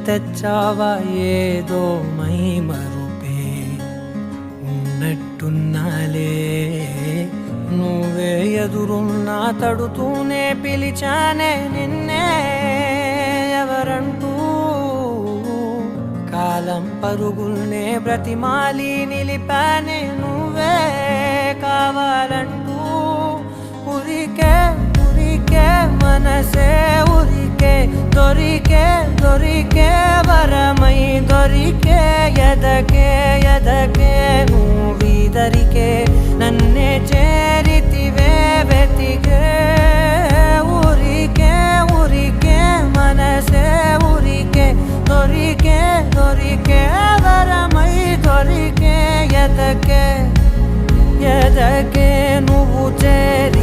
తెచ్చావా ఏదో మై మరుపే ఉన్నట్టున్నాలే నువ్వే ఎదురున్నా తడుతూనే పిలిచానే నిన్నే ఎవరంటూ కాలం పరుగుల్నే బ్రతిమాలి నిలిపానే నువ్వే కావాలంటూ ఉరికే ఉరికే మనసే ఉరికే దొరికే దొరికే వరమై దొరికే ఎదకే ఎదకే నువ్వీదరికే నన్నే చేరితివే వెతికే ఉరికే ఉరికే మనసే ఉరికే దొరికే దొరికే వరమై దొరికే ఎదకే ఎదకే నువ్వు చేరి